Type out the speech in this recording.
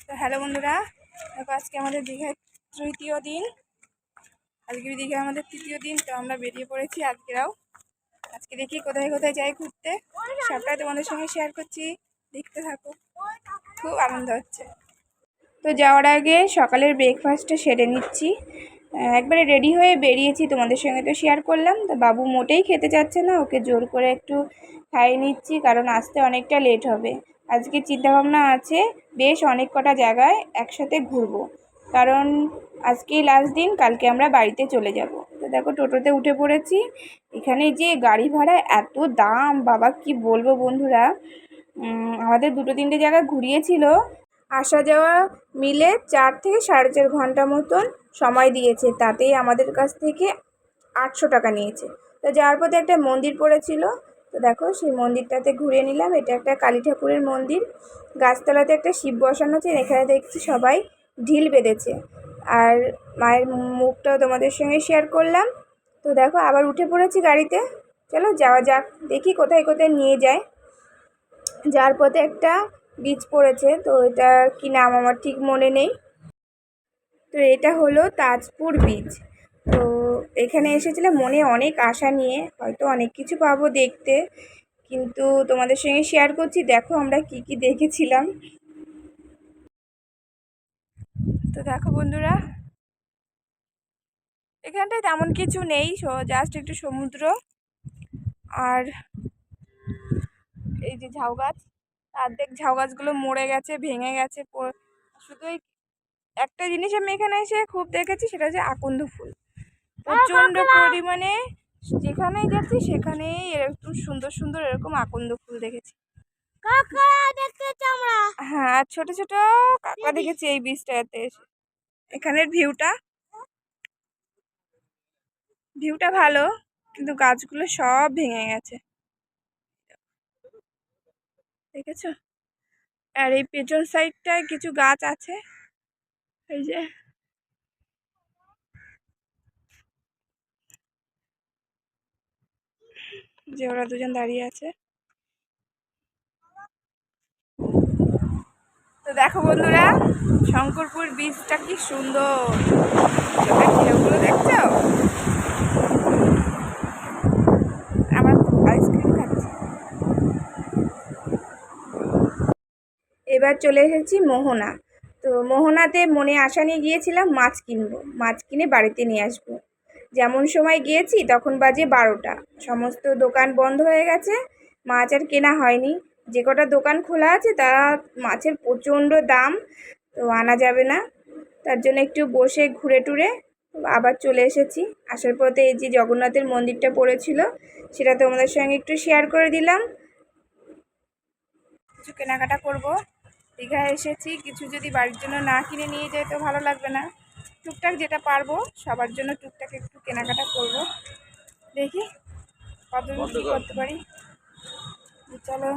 তো হ্যালো বন্ধুরা, দেখো আজকে আমাদের দীঘায় তৃতীয় দিন। আজকে দীঘায় আমাদের তৃতীয় দিন। তো আমরা বেরিয়ে পড়েছি আজকেরাও। আজকে দেখি কোথায় কোথায় যাই ঘুরতে, সবটাই তোমাদের সঙ্গে শেয়ার করছি, দেখতে থাকো। খুব আনন্দ হচ্ছে। তো যাওয়ার আগে সকালের ব্রেকফাস্টটা সেরে নিচ্ছি। একবারে রেডি হয়ে বেরিয়েছি, তোমাদের সঙ্গে তো শেয়ার করলাম। তো বাবু মোটেই খেতে চাচ্ছে না, ওকে জোর করে একটু খাইয়ে নিচ্ছি, কারণ আসতে অনেকটা লেট হবে। আজকে চিন্তাভাবনা আছে বেশ অনেক কটা জায়গায় একসাথে ঘুরবো, কারণ আজকেই লাস্ট দিন, কালকে আমরা বাড়িতে চলে যাব। তো দেখো টোটোতে উঠে পড়েছি। এখানে যে গাড়ি ভাড়া এত দাম, বাবা কি বলবো বন্ধুরা। আমাদের 2-3টে জায়গা ঘুরিয়েছিল, আসা যাওয়া মিলে 4 থেকে 4.5 ঘন্টা মতন সময় দিয়েছে। তাতেই আমাদের কাছ থেকে 800 টাকা নিয়েছে। তো যাওয়ার পথে একটা মন্দির পড়েছিল, তো দেখো সেই মন্দিরটাতে ঘুরে নিলাম। এটা একটা কালী ঠাকুরের মন্দির, গাছতলাতে একটা শিব বসানো আছে। এখানে দেখছি সবাই ঢিল বেঁধেছে, আর মায়ের মুখটাও তোমাদের সঙ্গে শেয়ার করলাম। তো দেখো আবার উঠে পড়েছি গাড়িতে, চলো যাওয়া যাক, দেখি কোথায় কোথায় নিয়ে যায়। যার পথে একটা বীজ পড়েছে, তো এটা কি নাম আমার ঠিক মনে নেই। তো এটা হলো তাজপুর বীজ। তো এখানে এসেছিলাম মনে অনেক আশা নিয়ে, হয়তো অনেক কিছু পাবো দেখতে, কিন্তু তোমাদের সঙ্গে শেয়ার করছি। দেখো আমরা কি কি দেখেছিলাম। তো দেখো বন্ধুরা, এখানটায় তেমন কিছু নেই, জাস্ট একটু সমুদ্র আর এই যে ঝাউ গাছ। অর্ধেক ঝাউ গাছগুলো মরে গেছে, ভেঙে গেছে। শুধু একটা জিনিস আমি এখানে এসে খুব দেখেছি, সেটা হচ্ছে আকন্দ ফুল। প্রচণ্ড পরিমাণে যেখানেই যাচ্ছি সেখানেই এরকম সুন্দর সুন্দর এরকম আকন্দ ফুল দেখেছি। হ্যাঁ, আর ছোট ছোট কাঁকড়া দেখেছি এই বীজটাতে এসে। এখানের ভিউটা ভালো, কিন্তু গাছগুলো সব ভেঙে গেছে, দেখেছো? আর এই পেছন সাইডটায় কিছু গাছ আছে, এই যে ওরা দুজন দাঁড়িয়ে আছে। তো দেখো বন্ধুরা, শঙ্করপুর বীচটা কি সুন্দর, চোখের ঢেউগুলো দেখছো? আমার আইসক্রিম খাচ্ছি। এবার চলে এসেছি মোহনা। তো মোহনাতে মনে আশা নিয়ে গিয়েছিলাম মাছ কিনবো, মাছ কিনে বাড়িতে নিয়ে আসবো। যেমন সময় গিয়েছি তখন বাজে 12টা, সমস্ত দোকান বন্ধ হয়ে গেছে, মাছ আর কেনা হয়নি। যে কটা দোকান খোলা আছে তা মাছের প্রচণ্ড দাম, তো আনা যাবে না। তার জন্য একটু বসে ঘুরে টুরে আবার চলে এসেছি। আসার পথে এই যে জগন্নাথের মন্দিরটা পড়েছিল, সেটা তোমাদের সঙ্গে একটু শেয়ার করে দিলাম। কিছু কেনাকাটা করব, দীঘায় এসেছি, কিছু যদি বাড়ির জন্য না কিনে নিয়ে যাই তো ভালো লাগবে না। টুকটাক যেটা পারবো সবার জন্য টুকটাক একটু কেনাকাটা করব, দেখি কতদিন কী করতে পারি। চলো।